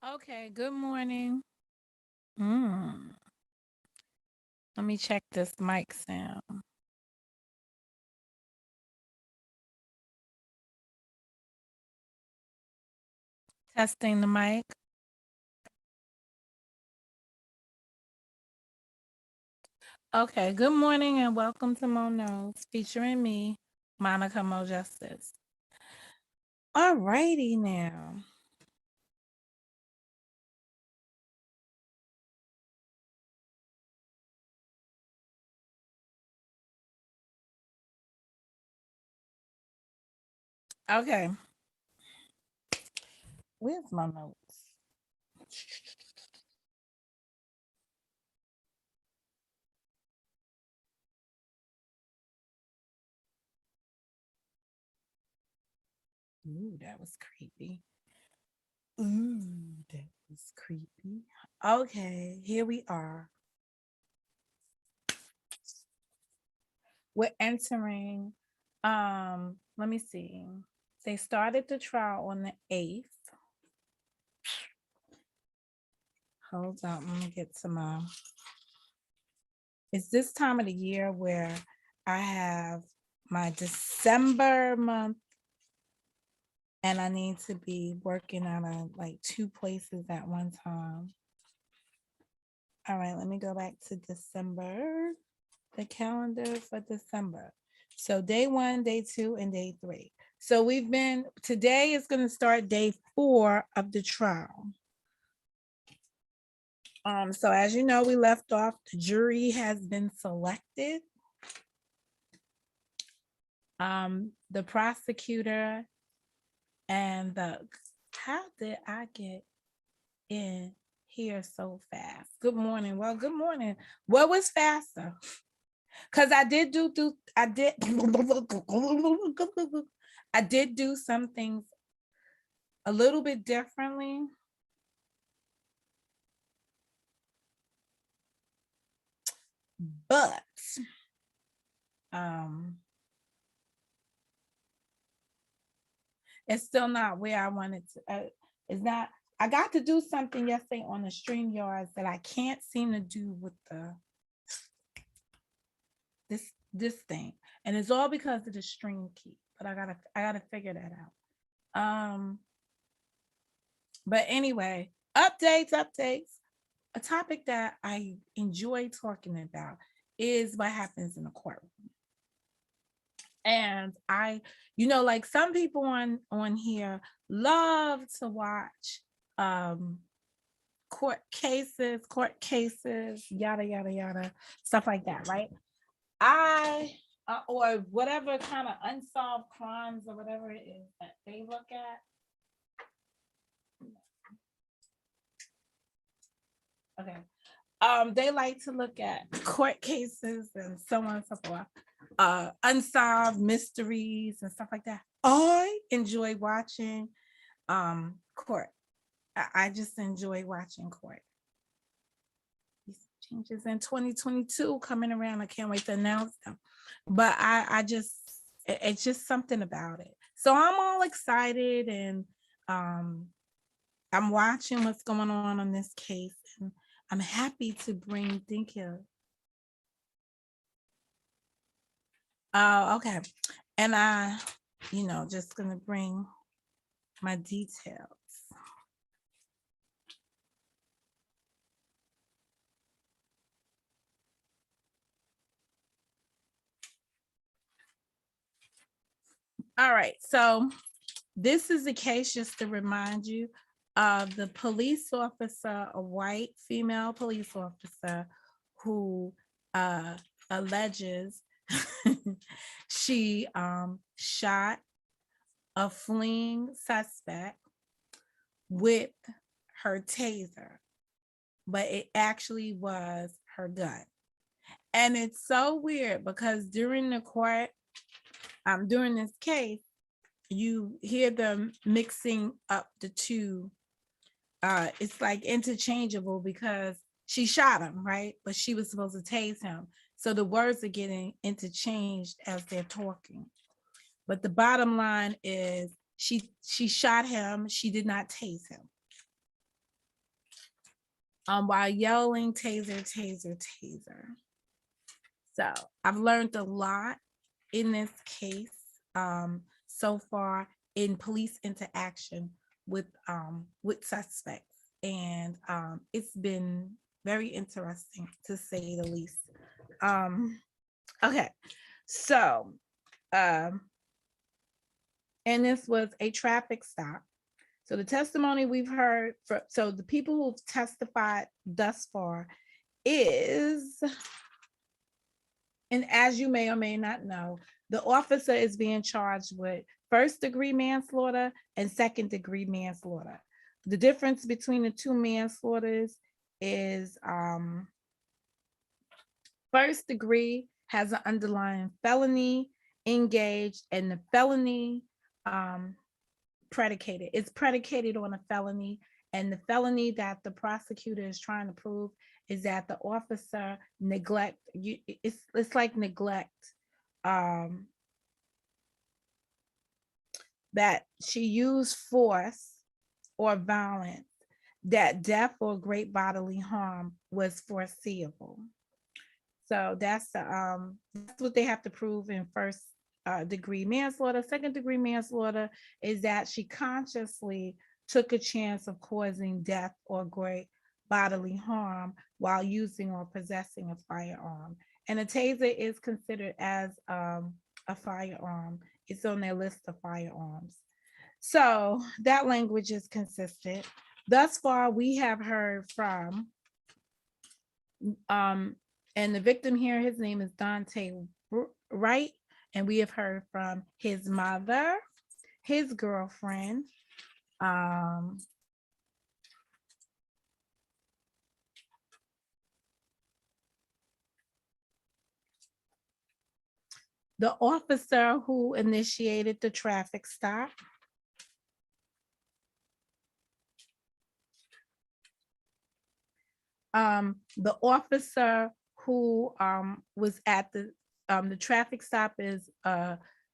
Okay, good morning. Mm, Let me check this mic sound. Testing the mic. Okay, good morning and welcome to Mo Knows, featuring me, Monica Mo Justice. All righty now. Okay, where's my notes? Ooh, that was creepy. Ooh, that was creepy. Okay, here we are. We're entering, let me see. They started the trial on the 8th. Hold on, let me get some. It's this time of the year where I have my December month, and I need to be working out of like two places at one time. All right, let me go back to December, the calendar for December. So day 1, day 2, and day 3. So today is going to start day 4 of the trial. So as you know, we left off, the jury has been selected. The prosecutor and how did I get in here so fast? Good morning. Well, good morning. What was faster? Because I did do some things a little bit differently. But um it's still not where I wanted to. It's not. I got to do something yesterday on the StreamYards that I can't seem to do with this thing, and it's all because of the stream key. But I gotta figure that out. But anyway, updates. A topic that I enjoy talking about is what happens in the courtroom. And like some people on here love to watch um court cases, yada yada yada, stuff like that, right? I or whatever kind of unsolved crimes or whatever it is that they look at. Okay. They like to look at court cases and so on and so forth, unsolved mysteries and stuff like that. I enjoy watching court. I just enjoy watching court. These changes in 2022 coming around. I can't wait to announce them. But it's just something about it. So I'm all excited, and um, I'm watching what's going on this case, and I'm happy to bring. Thank you. Oh, okay. And just gonna bring my details. All right. So this is the case just to remind you of the police officer, a white female police officer who alleges she shot a fleeing suspect with her taser, but it actually was her gun. And it's so weird because during this case, you hear them mixing up the two. It's like interchangeable because she shot him, right? But she was supposed to tase him. So the words are getting interchanged as they're talking. But the bottom line is she shot him, she did not tase him. while yelling taser, taser, taser. So I've learned a lot in this case so far in police interaction with suspects, and it's been very interesting to say the least. Um, okay, so and this was a traffic stop. So the testimony we've heard so the people who've testified thus far is, and as you may or may not know, the officer is being charged with first degree manslaughter and second degree manslaughter. The difference between the two manslaughters is first degree has an underlying felony engaged, and the felony predicated. It's predicated on a felony, and the felony that the prosecutor is trying to prove is that the officer neglect. It's like neglect. That she used force or violence, that death or great bodily harm was foreseeable. So that's what they have to prove in first degree manslaughter. Second degree manslaughter is that she consciously took a chance of causing death or great bodily harm while using or possessing a firearm. And a taser is considered as a firearm. It's on their list of firearms. So that language is consistent. Thus far, we have heard from and the victim here, his name is Dante Wright, and we have heard from his mother, his girlfriend, the officer who initiated the traffic stop, the officer who was at the traffic stop is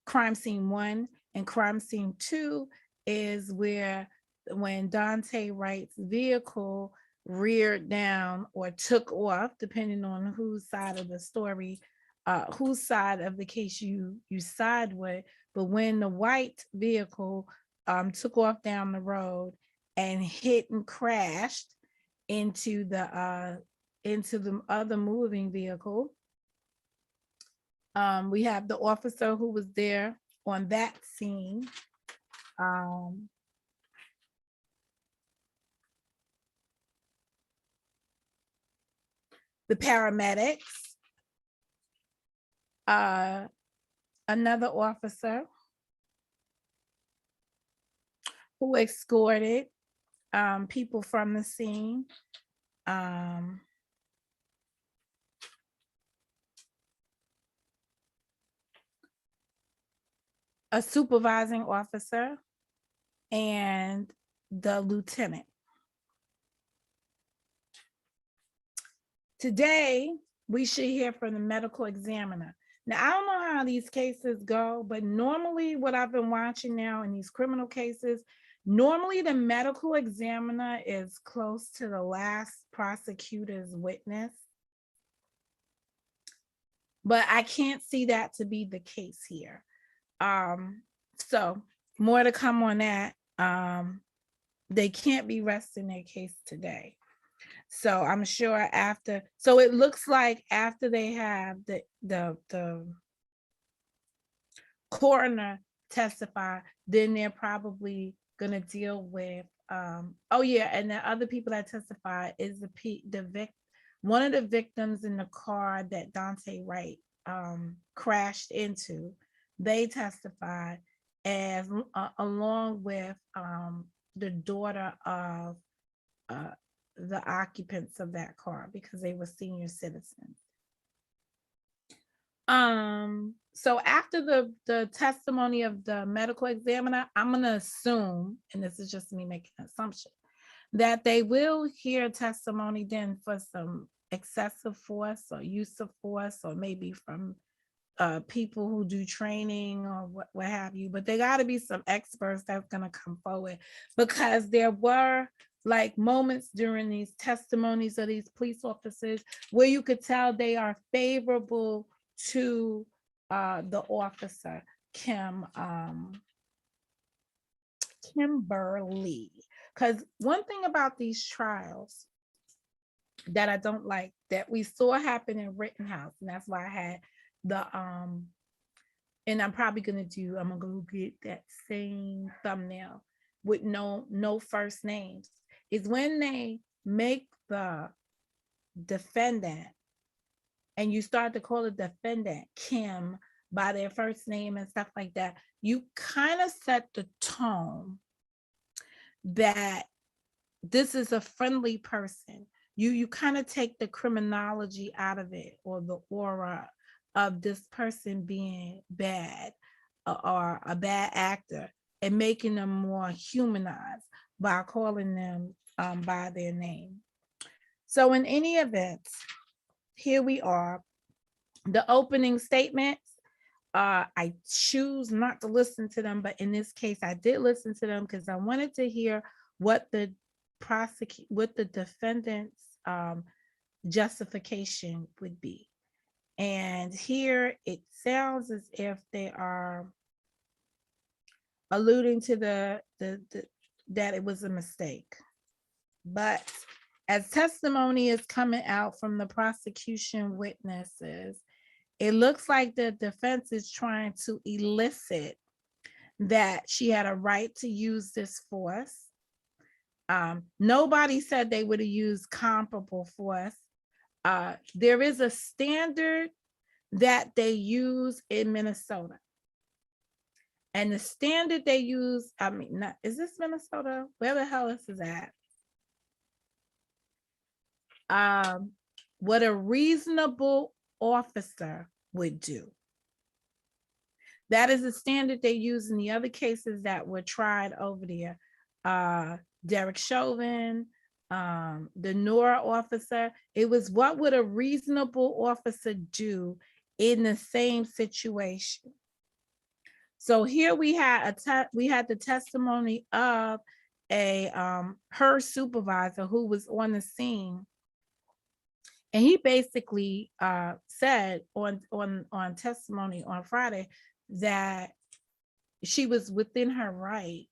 crime scene 1, and crime scene 2 is where when Dante Wright's vehicle reared down or took off, depending on whose side of the story, whose side of the case you side with. But when the white vehicle took off down the road and hit and crashed into the other moving vehicle, we have the officer who was there on that scene. The paramedics, another officer who escorted people from the scene. A supervising officer, and the lieutenant. Today, we should hear from the medical examiner. Now, I don't know how these cases go, but normally what I've been watching now in these criminal cases, normally the medical examiner is close to the last prosecutor's witness. But I can't see that to be the case here. So more to come on that. They can't be resting their case today. So I'm sure after, so it looks like after they have the coroner testify, then they're probably gonna deal with oh yeah, and the other people that testify is one of the victims in the car that Dante Wright crashed into. They testified as along with the daughter of the occupants of that car, because they were senior citizens. So after the testimony of the medical examiner, I'm gonna assume, and this is just me making an assumption, that they will hear testimony then for some excessive force or use of force, or maybe from people who do training or what have you. But there got to be some experts that's going to come forward, because there were like moments during these testimonies of these police officers where you could tell they are favorable to the officer, Kimberly. Because one thing about these trials that I don't like that we saw happen in Rittenhouse, and that's why I had the and I'm probably gonna go get that same thumbnail with no first names, is when they make the defendant and you start to call the defendant Kim by their first name and stuff like that, you kind of set the tone that this is a friendly person. You kind of take the criminology out of it, or the aura of this person being bad or a bad actor, and making them more humanized by calling them by their name. So in any event, here we are. The opening statements, I choose not to listen to them, but in this case, I did listen to them because I wanted to hear what the defendant's justification would be. And here it sounds as if they are alluding to the that it was a mistake. But as testimony is coming out from the prosecution witnesses, it looks like the defense is trying to elicit that she had a right to use this force. Nobody said they would have used comparable force. There is a standard that they use in Minnesota. And the standard they use, is this Minnesota? Where the hell is this at? What a reasonable officer would do. That is the standard they use in the other cases that were tried over there. Derek Chauvin, the Nora officer. It was, what would a reasonable officer do in the same situation? So here we had the testimony of her supervisor who was on the scene, and he basically said on testimony on Friday that she was within her right.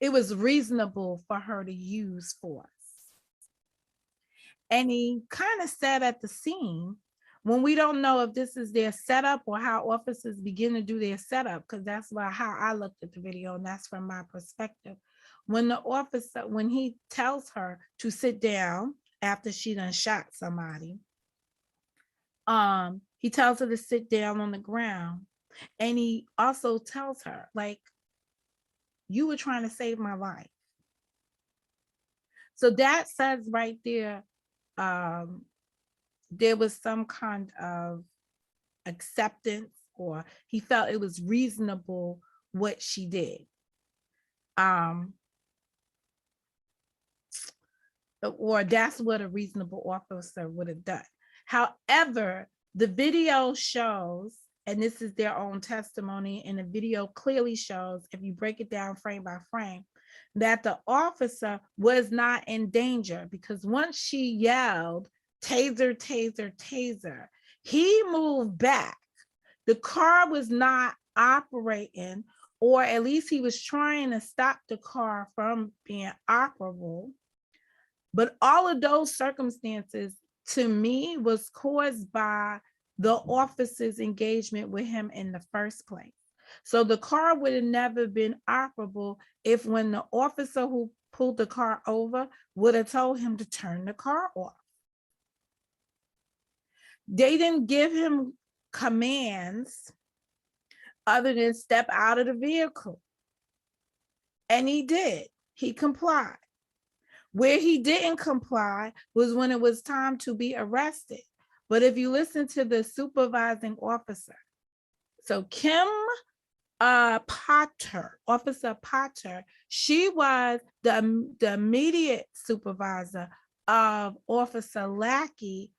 It was reasonable for her to use force. And he kind of said at the scene, when we don't know if this is their setup or how officers begin to do their setup, because that's how I looked at the video, and that's from my perspective. When the officer, when he tells her to sit down after she done shot somebody, he tells her to sit down on the ground, and he also tells her, like, you were trying to save my life. So that says right there, there was some kind of acceptance, or he felt it was reasonable what she did. Or that's what a reasonable officer would have done. However, the video shows, and this is their own testimony, and the video clearly shows, if you break it down frame by frame, that the officer was not in danger, because once she yelled, "Taser, taser, taser," he moved back. The car was not operating, or at least he was trying to stop the car from being operable. But all of those circumstances, to me, was caused by the officer's engagement with him in the first place. So the car would have never been operable if, when the officer who pulled the car over would have told him to turn the car off. They didn't give him commands other than step out of the vehicle. And he did. He complied. Where he didn't comply was when it was time to be arrested. But if you listen to the supervising officer, so Kim Potter, Officer Potter, she was the immediate supervisor of Officer Lackey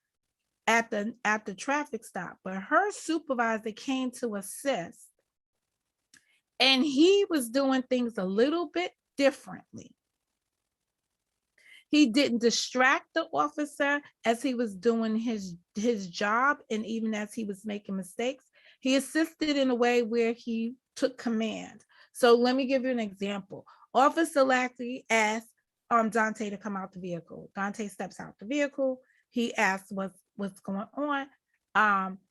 at the traffic stop. But her supervisor came to assist, and he was doing things a little bit differently. He didn't distract the officer as he was doing his job, and even as he was making mistakes. He assisted in a way where he took command. So let me give you an example. Officer Lackey asked Dante to come out the vehicle. Dante steps out the vehicle. He asks what's going on.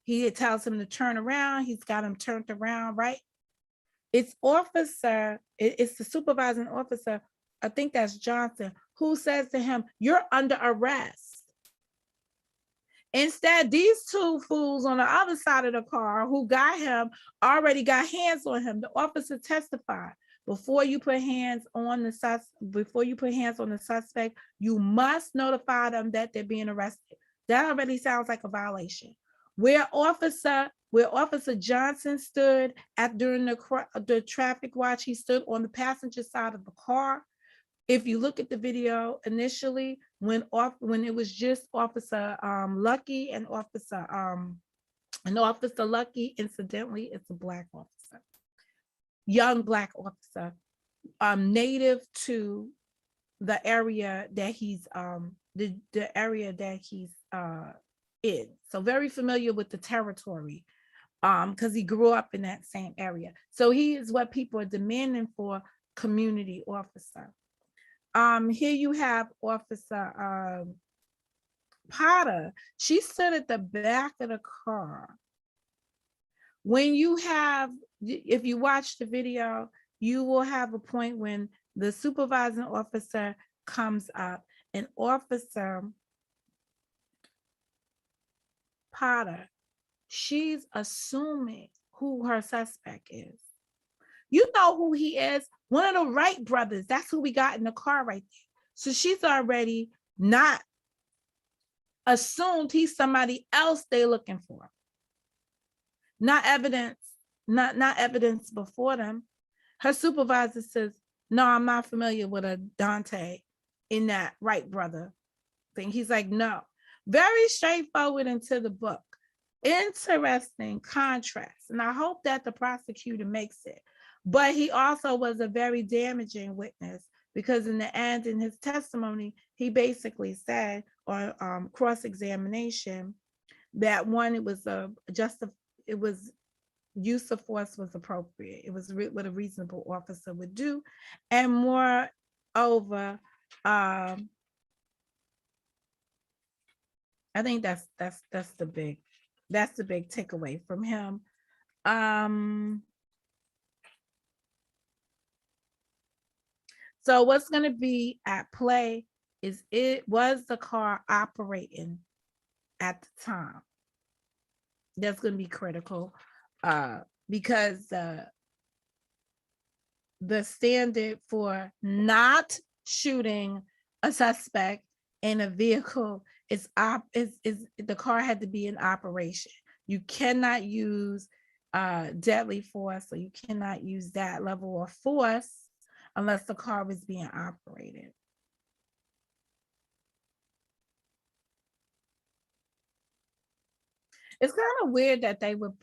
He tells him to turn around. He's got him turned around, right? It's the supervising officer, I think that's Johnson, who says to him, "You're under arrest." Instead, these two fools on the other side of the car who got him already got hands on him. The officer testified, before you put hands on the suspect, you must notify them that they're being arrested. That already sounds like a violation. Where Officer Johnson stood during the traffic watch, he stood on the passenger side of the car. If you look at the video initially, when it was just Officer Lucky and Officer Lucky, incidentally, it's a black officer, young black officer, native to the area that he's in, so very familiar with the territory, because he grew up in that same area. So he is what people are demanding for, community officer. Here you have Officer Potter. She stood at the back of the car. If you watch the video, you will have a point when the supervising officer comes up, and Officer Potter, she's assuming who her suspect is. You know who he is, one of the Wright brothers. That's who we got in the car right there. So she's already not assumed he's somebody else they're looking for. Not evidence before them. Her supervisor says, "No, I'm not familiar with a Dante in that Wright brother thing." He's like, "No." Very straightforward into the book. Interesting contrast. And I hope that the prosecutor makes it. But he also was a very damaging witness, because in the end, in his testimony, he basically said on cross-examination that one, it was use of force was appropriate. It was what a reasonable officer would do, and moreover, I think that's the big takeaway from him. So what's going to be at play is, was the car operating at the time? That's going to be critical, because the standard for not shooting a suspect in a vehicle is the car had to be in operation. You cannot use deadly force, or you cannot use that level of force unless the car was being operated. It's kind of weird that they would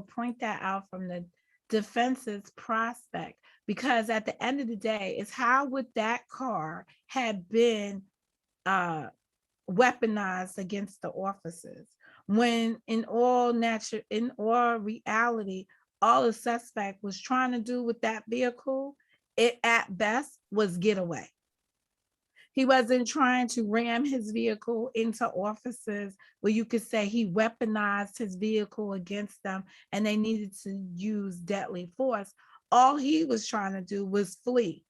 point that out from the defense's prospect, because at the end of the day, it's how would that car have been weaponized against the officers, when in all reality, all the suspect was trying to do with that vehicle, it at best was get away. He wasn't trying to ram his vehicle into officers where you could say he weaponized his vehicle against them and they needed to use deadly force. All he was trying to do was flee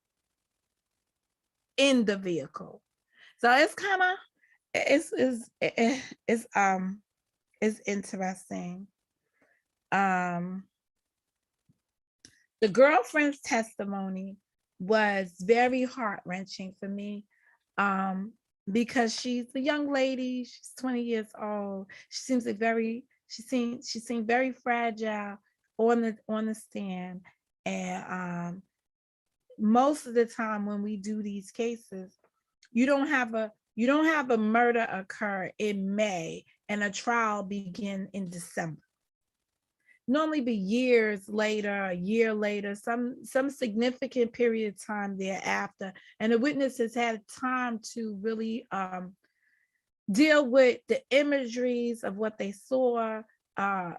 in the vehicle. So it's kind of, it's interesting. The girlfriend's testimony was very heart-wrenching for me, because she's a young lady. She's 20 years old. She seems she seemed very fragile on the stand. And most of the time when we do these cases, you don't have a murder occur in May and a trial begin in December. normally be years later, a year later, some significant period of time thereafter, and the witness has had time to really deal with the imageries of what they saw. Uh,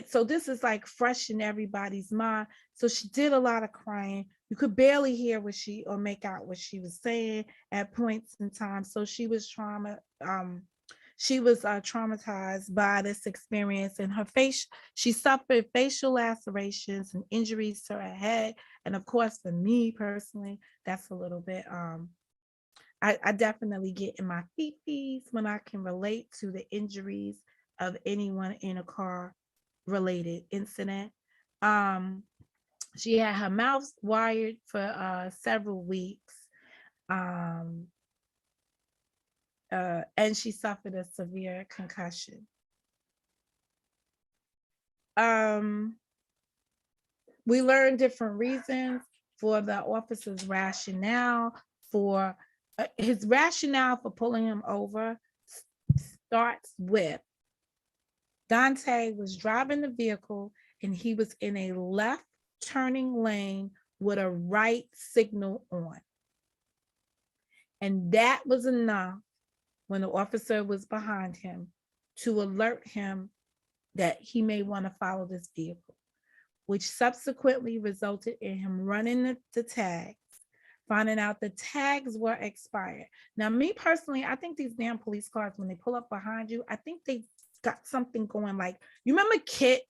so this is like fresh in everybody's mind. So she did a lot of crying. You could barely hear what she or make out what she was saying at points in time. So she was traumatized by this experience, and her face, she suffered facial lacerations and injuries to her head. And of course, for me personally, that's a little bit I definitely get in my feet when I can relate to the injuries of anyone in a car related incident. Um, she had her mouth wired for several weeks. Um, and she suffered a severe concussion. Um, we learned different reasons for the officer's rationale for his rationale for pulling him over starts with Dante was driving the vehicle and he was in a left turning lane with a right signal on. And that was enough when the officer was behind him to alert him that he may want to follow this vehicle, which subsequently resulted in him running the tags, finding out the tags were expired. Now, me personally, I think these damn police cars, when they pull up behind you, I think they got something going. Like, you remember Kit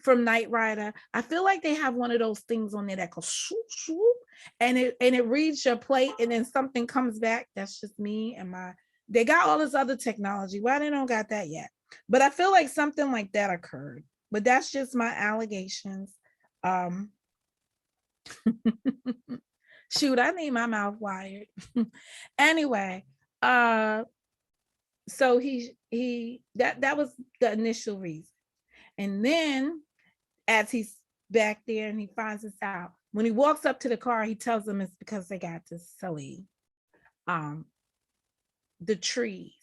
from Knight Rider? I feel like they have one of those things on there that goes shoop, shoop, and it reads your plate, and then something comes back. That's just me and they got all this other technology. Why they don't got that yet? But I feel like something like that occurred. But that's just my allegations. Shoot, I need my mouth wired. Anyway, so that was the initial reason. And then as he's back there and he finds this out, when he walks up to the car, he tells them it's because they got this silly the trees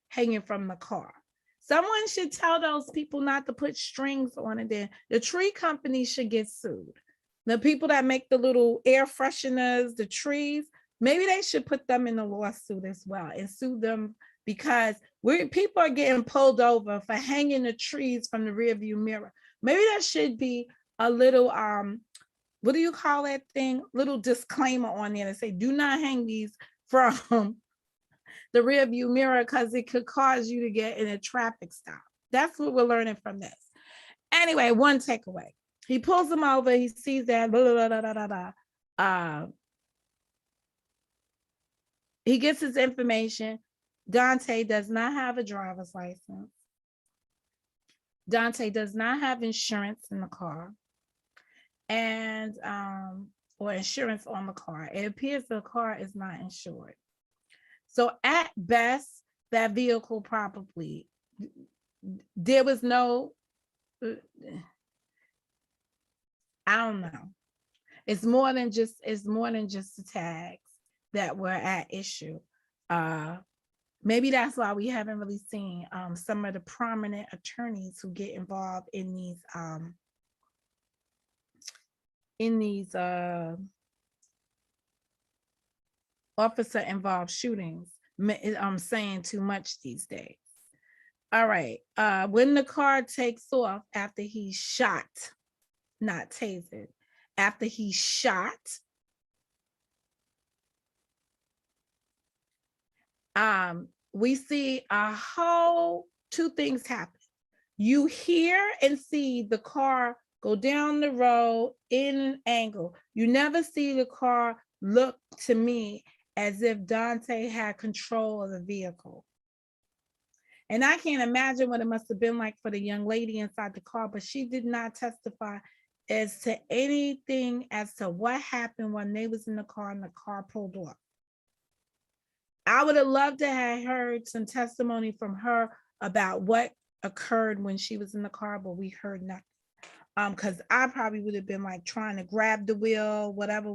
hanging from the car. Someone should tell those people not to put strings on it. Then the tree company should get sued. The people that make the little air fresheners, the trees, maybe they should put them in a lawsuit as well and sue them, because people are getting pulled over for hanging the trees from the rearview mirror. Maybe that should be a little what do you call that thing? Little disclaimer on there to say, do not hang these from the rearview mirror because it could cause you to get in a traffic stop. That's what we're learning from this. Anyway, one takeaway. He pulls him over. He sees that. Blah, blah, blah, blah, blah, blah. He gets his information. Dante does not have a driver's license. Dante does not have insurance in the car, and or insurance on the car. It appears the car is not insured. So at best, that vehicle probably, there was no, I don't know. It's more than just the tags that were at issue. Maybe that's why we haven't really seen some of the prominent attorneys who get involved in these officer involved shootings. I'm saying too much these days. All right. When the car takes off after he shot, not tasered, after he shot, we see two things happen. You hear and see the car go down the road in an angle. You never see the car look to me as if Dante had control of the vehicle. And I can't imagine what it must have been like for the young lady inside the car, but she did not testify as to anything as to what happened when they was in the car and the car pulled off. I would have loved to have heard some testimony from her about what occurred when she was in the car, but we heard nothing. Because I probably would have been like trying to grab the wheel, whatever.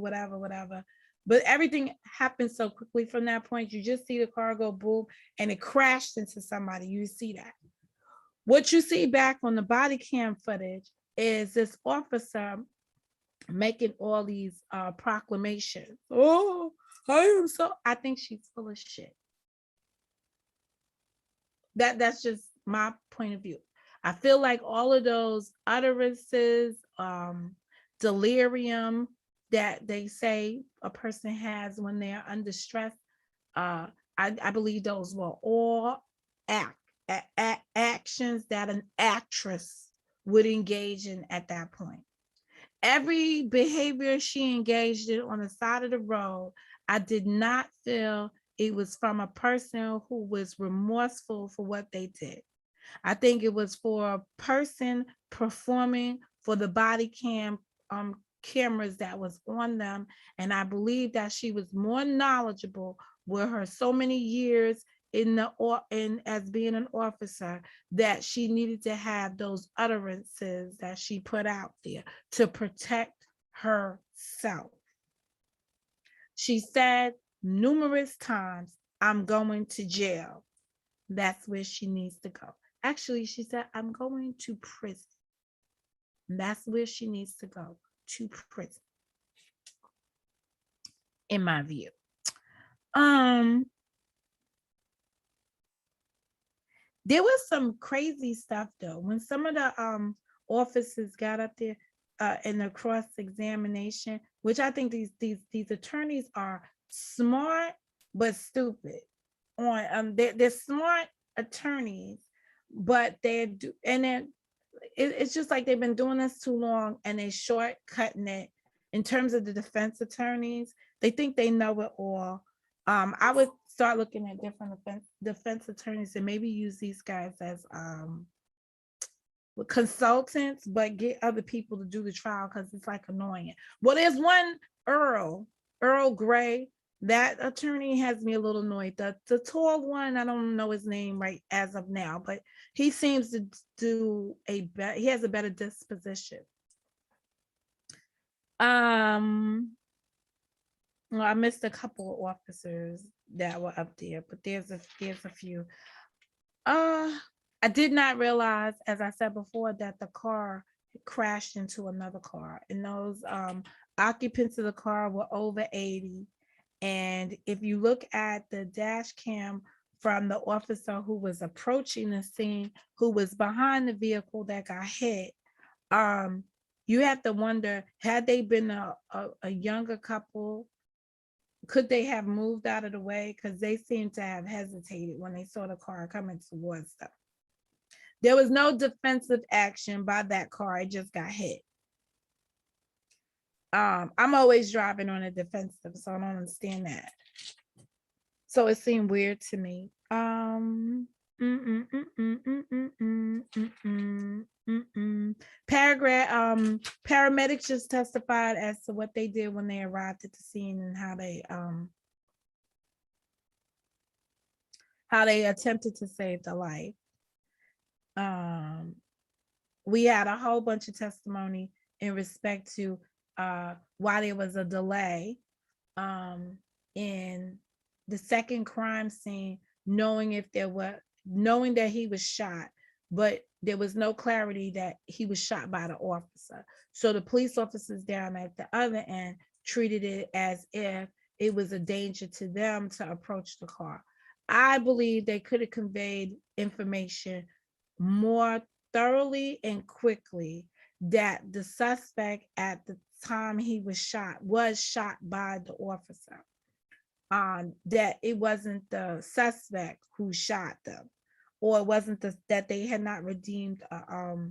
But everything happened so quickly from that point. You just see the car go boom and it crashed into somebody. You see that. What you see back on the body cam footage is this officer making all these proclamations. Oh, I think she's full of shit. That's just my point of view. I feel like all of those utterances, delirium that they say a person has when they're under stress, uh, I believe those were all act, actions that an actress would engage in at that point. Every behavior she engaged in on the side of the road, I did not feel it was from a person who was remorseful for what they did. I think it was for a person performing for the body cameras that was on them. And I believe that she was more knowledgeable with her so many years in as being an officer, that she needed to have those utterances that she put out there to protect herself. She said numerous times, I'm going to jail. That's where she needs to go. Actually, she said, I'm going to prison. And that's where she needs to go, to prison, in my view. There was some crazy stuff though. When some of the officers got up there in the cross examination, which I think these attorneys are smart but stupid. They're smart attorneys, but it's just like they've been doing this too long and they're shortcutting it. In terms of the defense attorneys, they think they know it all. I would start looking at different defense attorneys and maybe use these guys as consultants, but get other people to do the trial, because it's like annoying. Well, there's one Earl Gray. That attorney has me a little annoyed. The tall one, I don't know his name right as of now, but he seems to do he has a better disposition. Well, I missed a couple of officers that were up there, but there's a few. I did not realize, as I said before, that the car crashed into another car, and those occupants of the car were over 80. And if you look at the dash cam from the officer who was approaching the scene, who was behind the vehicle that got hit, you have to wonder, had they been a younger couple, could they have moved out of the way? Because they seemed to have hesitated when they saw the car coming towards them. There was no defensive action by that car. It just got hit. I'm always driving on a defensive, so I don't understand that. So it seemed weird to me. Paramedics just testified as to what they did when they arrived at the scene and how they attempted to save the life. We had a whole bunch of testimony in respect to why there was a delay in the second crime scene, knowing that he was shot, but there was no clarity that he was shot by the officer. So the police officers down at the other end treated it as if it was a danger to them to approach the car. I believe they could have conveyed information more thoroughly and quickly that the suspect at the time he was shot by the officer. That it wasn't the suspect who shot them, or it wasn't that they had not redeemed a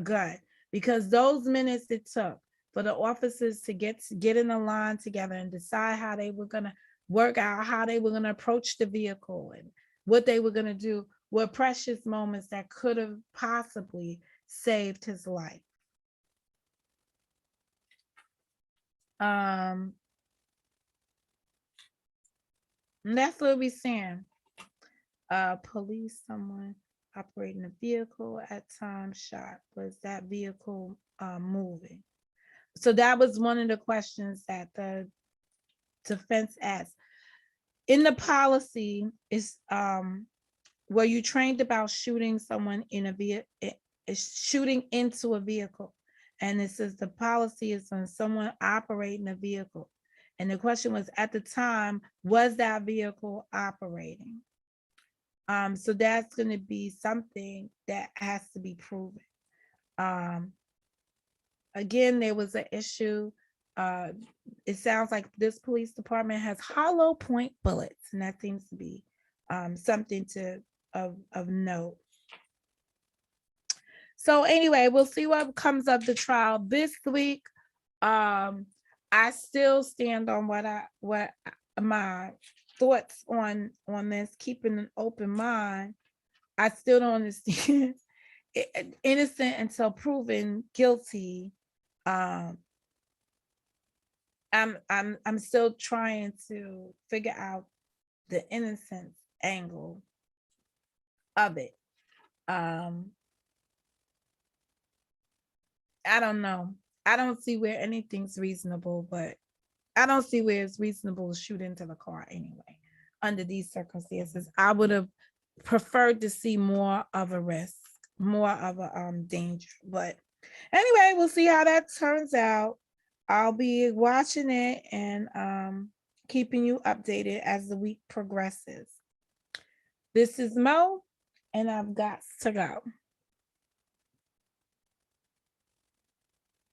gun, because those minutes it took for the officers to get in a line together and decide how they were going to work out how they were going to approach the vehicle and what they were going to do were precious moments that could have possibly saved his life. And that's what we're saying. Police, someone operating a vehicle at time shot. Was that vehicle moving? So that was one of the questions that the defense asked. In the policy is were you trained about shooting someone in a vehicle? It's shooting into a vehicle. And it says the policy is on someone operating a vehicle. And the question was, at the time, was that vehicle operating? So that's going to be something that has to be proven. Again, there was an issue. It sounds like this police department has hollow point bullets, and that seems to be something of note. So anyway, we'll see what comes of the trial this week. I still stand on what my thoughts on this, keeping an open mind. I still don't understand. Innocent until proven guilty. I'm still trying to figure out the innocence angle of it. I don't know. I don't see where anything's reasonable, but I don't see where it's reasonable to shoot into the car anyway. Under these circumstances, I would have preferred to see more of a risk, more of a danger. But anyway, we'll see how that turns out. I'll be watching it and keeping you updated as the week progresses. This is Mo, and I've got to go.